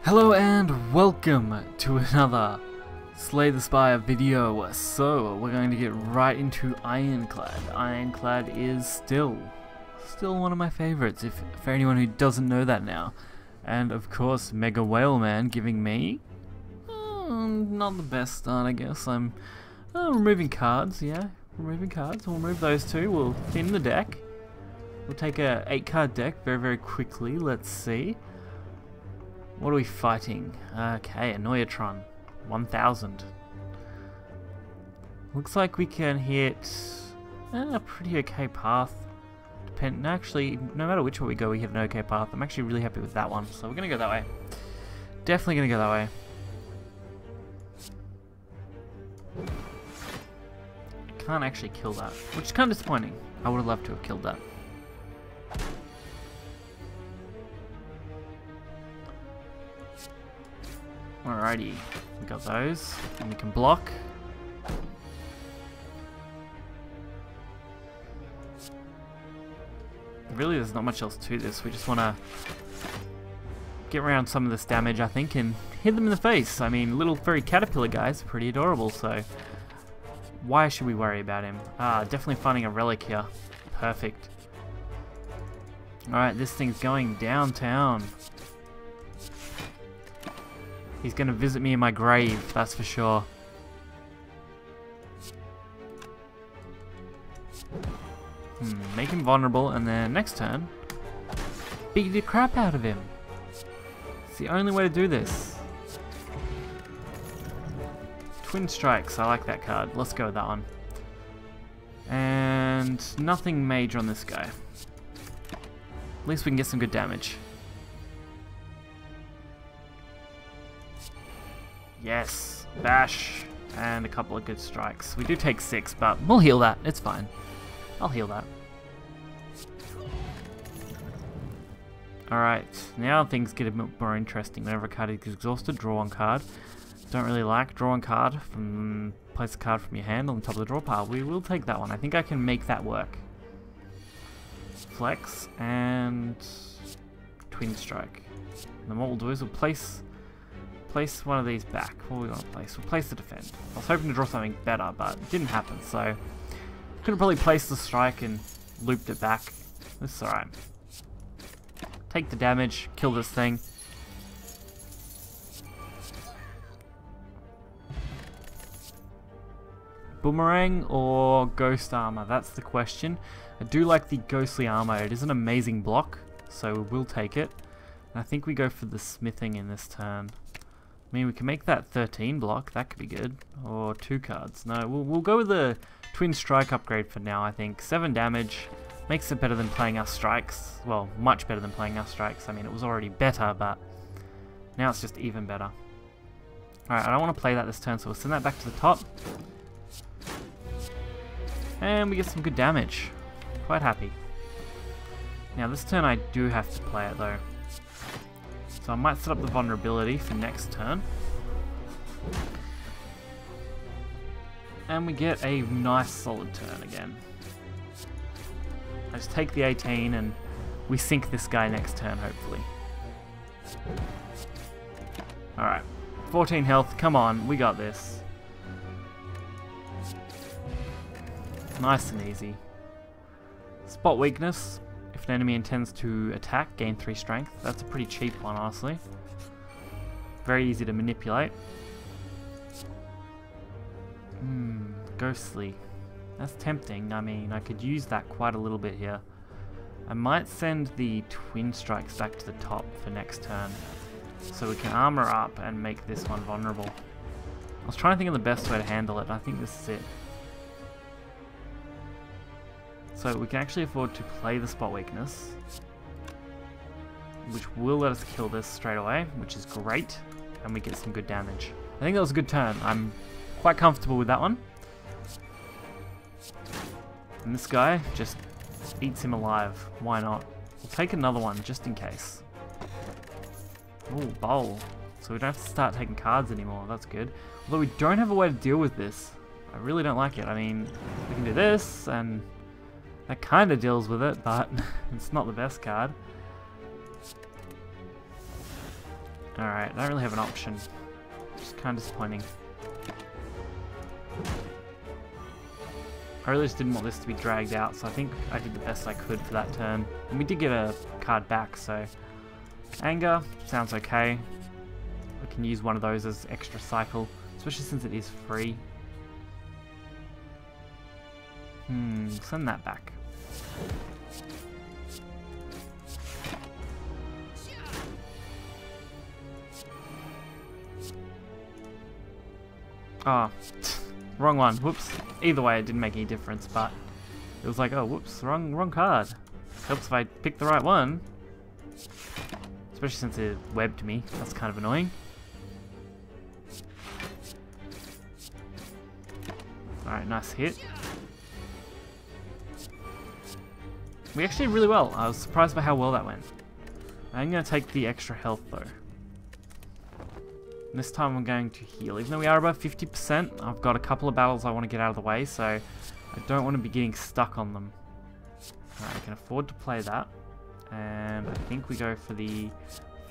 Hello and welcome to another Slay the Spire video. So we're going to get right into Ironclad. Ironclad is still one of my favorites, for anyone who doesn't know that now. And of course, Mega Whale Man giving me not the best start, I guess. I'm removing cards, yeah, removing cards. We'll remove those two. We'll thin the deck. We'll take a 8-card deck very quickly. Let's see. What are we fighting? Okay, a Noyatron. 1000. Looks like we can hit a pretty okay path. Actually, no matter which way we go, we hit an okay path. I'm actually really happy with that one, so we're going to go that way. Definitely going to go that way. Can't actually kill that, which is kind of disappointing. I would have loved to have killed that. Alrighty, we got those, and we can block. Really, there's not much else to this. We just want to get around some of this damage, I think, and hit them in the face. I mean, little furry caterpillar guys are pretty adorable, so why should we worry about him? Definitely finding a relic here. Perfect. Alright, this thing's going downtown. He's going to visit me in my grave, that's for sure. Make him vulnerable, and then next turn, beat the crap out of him. It's the only way to do this. Twin Strikes, I like that card. Let's go with that one. And nothing major on this guy. At least we can get some good damage. Yes, bash, and a couple of good strikes. We do take 6, but we'll heal that. It's fine. I'll heal that. Alright, now things get a bit more interesting. Whenever a card is exhausted, draw one card. Don't really like draw one card from place a card from your hand on the top of the draw pile. We will take that one. I think I can make that work. Flex and Twin Strike. And then what we'll do is we'll place one of these back. What are we going to place? We'll place the defend. I was hoping to draw something better, but it didn't happen, so could have probably placed the strike and looped it back. It's alright. Take the damage, kill this thing. Boomerang or Ghost Armor? That's the question. I do like the Ghostly Armor. It is an amazing block, so we'll take it. And I think we go for the Smithing in this turn. I mean, we can make that 13 block. That could be good. Or 2 cards. No, we'll go with the Twin Strike upgrade for now, I think. 7 damage. Makes it better than playing our strikes. Well, much better than playing our strikes. I mean, it was already better, but now it's just even better. Alright, I don't want to play that this turn, so we'll send that back to the top. And we get some good damage. Quite happy. Now, this turn I do have to play it, though. So I might set up the vulnerability for next turn. And we get a nice solid turn again. I just take the 18 and we sink this guy next turn, hopefully. Alright. 14 health, come on, we got this. Nice and easy. Spot weakness. If an enemy intends to attack, gain 3 strength. That's a pretty cheap one, honestly. Very easy to manipulate. Ghostly. That's tempting. I mean, I could use that quite a little bit here. I might send the Twin Strikes back to the top for next turn, so we can armor up and make this one vulnerable. I was trying to think of the best way to handle it. I think this is it. So we can actually afford to play the spot weakness, which will let us kill this straight away, which is great, and we get some good damage. I think that was a good turn. I'm quite comfortable with that one. And this guy just eats him alive. Why not? We'll take another one just in case. Ooh, bowl. So we don't have to start taking cards anymore. That's good. Although we don't have a way to deal with this. I really don't like it. I mean, we can do this, and that kind of deals with it, but it's not the best card. Alright, I don't really have an option. It's kind of disappointing. I really just didn't want this to be dragged out, so I think I did the best I could for that turn. And we did get a card back, so... Anger, sounds okay. We can use one of those as extra cycle, especially since it is free. Send that back. Oh, wrong one. Whoops. Either way, it didn't make any difference, but it was like, oh, whoops, wrong card. Helps if I pick the right one. Especially since it webbed me. That's kind of annoying. Alright, nice hit. We actually did really well. I was surprised by how well that went. I'm going to take the extra health though. And this time I'm going to heal. Even though we are above 50%, I've got a couple of battles I want to get out of the way, so I don't want to be getting stuck on them. Alright, I can afford to play that. And I think we go for the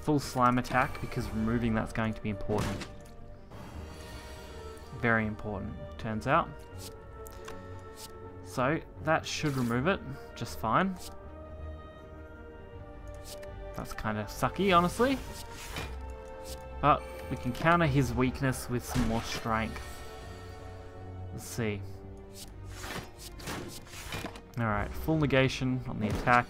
full slime attack because removing that's going to be important. Very important, turns out. So that should remove it just fine. That's kind of sucky, honestly. But we can counter his weakness with some more strength. Let's see. Alright, full negation on the attack.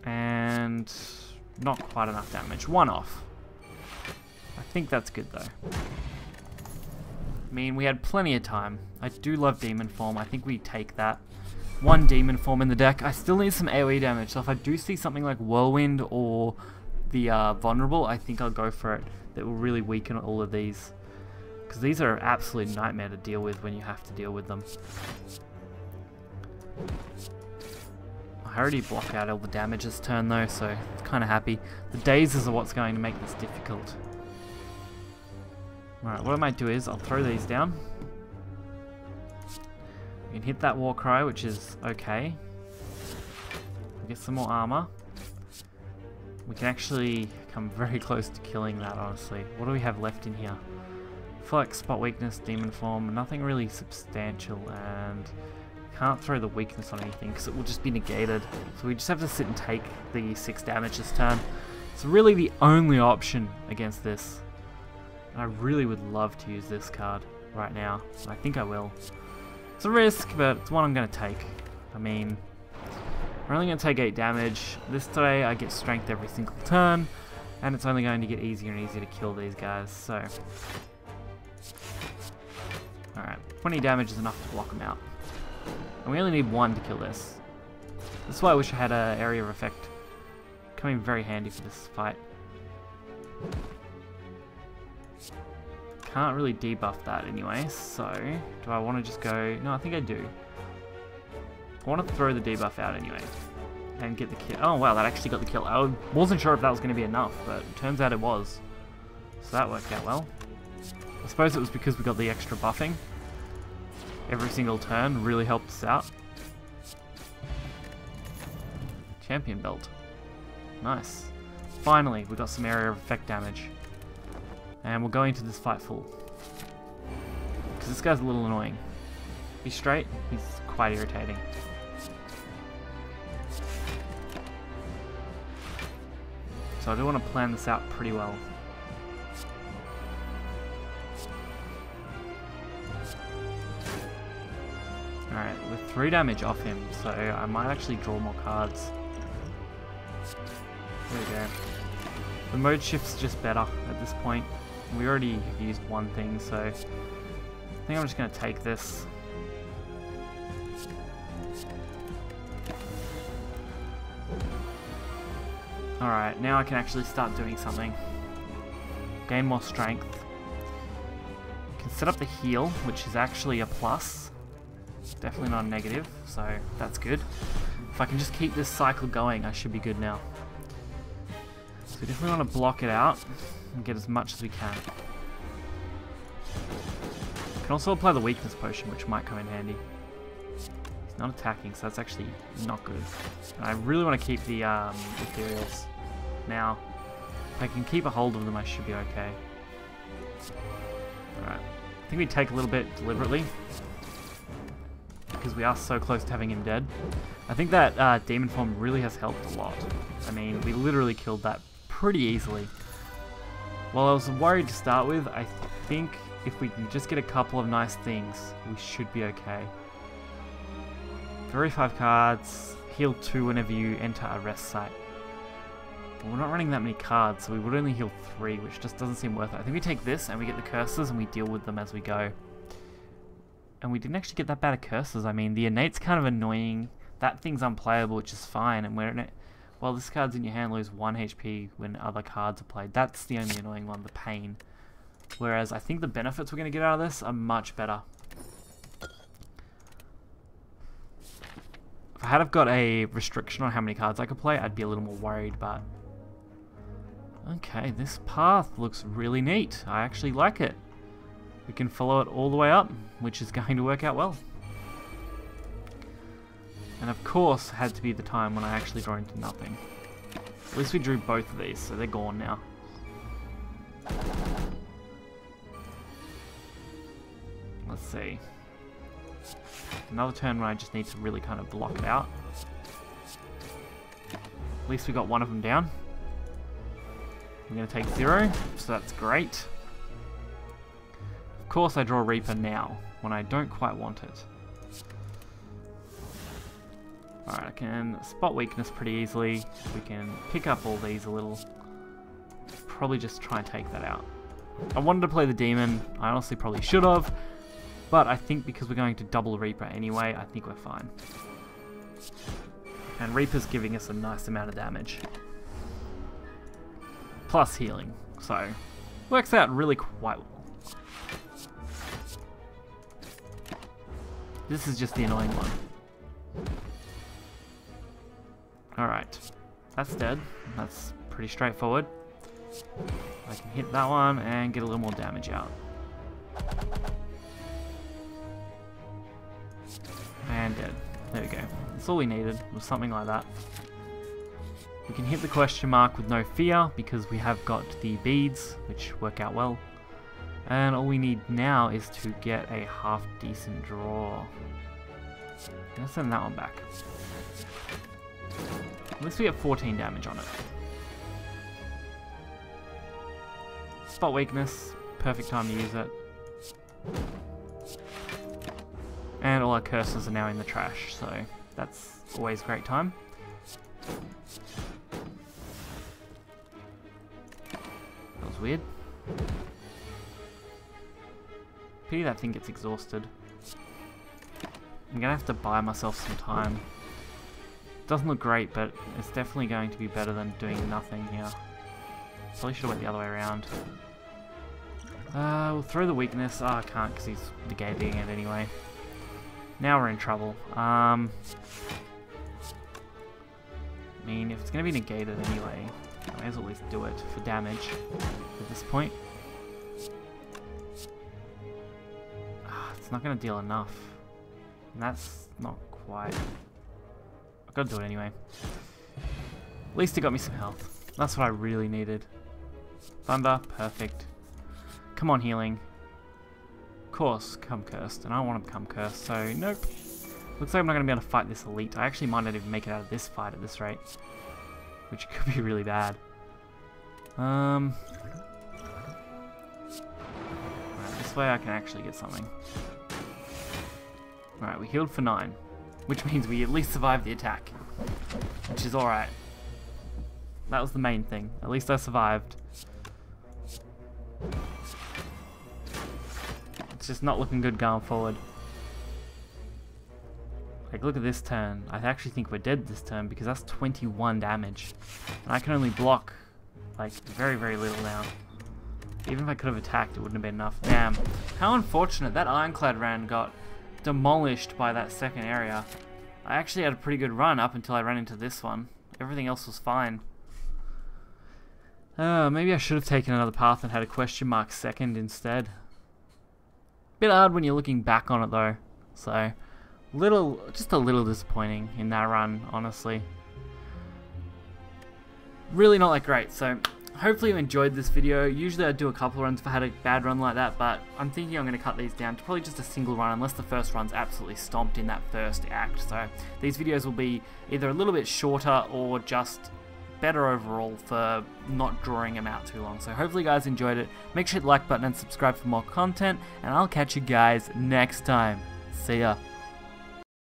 And not quite enough damage. One off. I think that's good though. I mean, we had plenty of time. I do love demon form. I think we take that. One demon form in the deck. I still need some AoE damage, so if I do see something like Whirlwind or the Vulnerable, I think I'll go for it. That will really weaken all of these. Because these are an absolute nightmare to deal with when you have to deal with them. I already blocked out all the damage this turn though, so I'm kind of happy. The dazes are what's going to make this difficult. Alright, what I might do is I'll throw these down. We can hit that war cry, which is okay. We'll get some more armor. We can actually come very close to killing that, honestly. What do we have left in here? Flex, spot weakness, demon form, nothing really substantial, and can't throw the weakness on anything because it will just be negated. So we just have to sit and take the 6 damage this turn. It's really the only option against this. And I really would love to use this card right now. I think I will. It's a risk, but it's one I'm going to take. I mean, we're only going to take 8 damage. This way I get strength every single turn, and it's only going to get easier and easier to kill these guys, so... Alright, 20 damage is enough to block them out. And we only need 1 to kill this. That's why I wish I had an area of effect. Coming very handy for this fight. Can't really debuff that anyway, so do I want to just go... No, I think I do. I want to throw the debuff out anyway and get the kill. Oh wow, that actually got the kill. I wasn't sure if that was going to be enough, but it turns out it was. So that worked out well. I suppose it was because we got the extra buffing. Every single turn really helped us out. Champion belt. Nice. Finally, we got some area of effect damage. And we'll go into this fight full. Because this guy's a little annoying. He's straight, he's quite irritating. So I do want to plan this out pretty well. Alright, with 3 damage off him, so I might actually draw more cards. There we go. The mode shift's just better at this point. We already have used one thing, so I think I'm just going to take this. Alright, now I can actually start doing something. Gain more strength. Can set up the heal, which is actually a plus. Definitely not a negative, so that's good. If I can just keep this cycle going, I should be good now. So we definitely want to block it out and get as much as we can. Can also apply the weakness potion, which might come in handy. He's not attacking, so that's actually not good. And I really want to keep the ethereals now. If I can keep a hold of them, I should be okay. Alright. I think we take a little bit deliberately, because we are so close to having him dead. I think that demon form really has helped a lot. I mean, we literally killed that pretty easily. While I was worried to start with, I think if we can just get a couple of nice things, we should be okay. 35 cards, heal 2 whenever you enter a rest site. But we're not running that many cards, so we would only heal 3, which just doesn't seem worth it. I think we take this and we get the curses and we deal with them as we go. And we didn't actually get that bad of curses. I mean, the innate's kind of annoying. That thing's unplayable, which is fine. And we're in it. Well, this card's in your hand, lose 1 HP when other cards are played. That's the only annoying one, the pain. Whereas I think the benefits we're going to get out of this are much better. If I had have got a restriction on how many cards I could play, I'd be a little more worried, but... Okay, this path looks really neat. I actually like it. We can follow it all the way up, which is going to work out well. And of course, had to be the time when I actually draw into nothing. At least we drew both of these, so they're gone now. Let's see. Another turn when I just need to really kind of block it out. At least we got one of them down. I'm going to take 0, so that's great. Of course I draw Reaper now, when I don't quite want it. Alright, I can spot weakness pretty easily. We can pick up all these a little. Probably just try and take that out. I wanted to play the demon. I honestly probably should have. But I think because we're going to double Reaper anyway, I think we're fine. And Reaper's giving us a nice amount of damage. Plus healing. So, works out really quite well. This is just the annoying one. Alright. That's dead. That's pretty straightforward. I can hit that one and get a little more damage out. And dead. There we go. That's all we needed, was something like that. We can hit the question mark with no fear because we have got the beads, which work out well. And all we need now is to get a half decent draw. I'm gonna send that one back. At least we get 14 damage on it. Spot weakness, perfect time to use it. And all our curses are now in the trash, so that's always a great time. That was weird. Pity that thing gets exhausted. I'm gonna have to buy myself some time. Doesn't look great, but it's definitely going to be better than doing nothing here. Probably should have went the other way around. We'll throw the weakness. Oh, I can't because he's negating it anyway. Now we're in trouble. I mean, if it's going to be negated anyway, I may as well at least do it for damage at this point. It's not going to deal enough. And that's not quite... I've got to do it anyway. At least it got me some health. That's what I really needed. Thunder, perfect. Come on, healing. Of course, become cursed. And I don't want to become cursed, so nope. Looks like I'm not going to be able to fight this elite. I actually might not even make it out of this fight at this rate. Which could be really bad. Right, this way I can actually get something. Alright, we healed for 9. Which means we at least survived the attack. Which is alright. That was the main thing. At least I survived. It's just not looking good going forward. Like, look at this turn. I actually think we're dead this turn because that's 21 damage. And I can only block, like, very, very little now. Even if I could have attacked, it wouldn't have been enough. Damn. How unfortunate. That Ironclad ran got demolished by that second area. I actually had a pretty good run up until I ran into this one. Everything else was fine. Maybe I should have taken another path and had a question mark second instead. Bit hard when you're looking back on it though. So, just a little disappointing in that run, honestly. Really not that great. So hopefully you enjoyed this video. Usually I do a couple runs if I had a bad run like that, but I'm thinking I'm going to cut these down to probably just a single run, unless the first run's absolutely stomped in that first act. So these videos will be either a little bit shorter or just better overall for not drawing them out too long. So hopefully you guys enjoyed it. Make sure to hit the like button and subscribe for more content, and I'll catch you guys next time. See ya.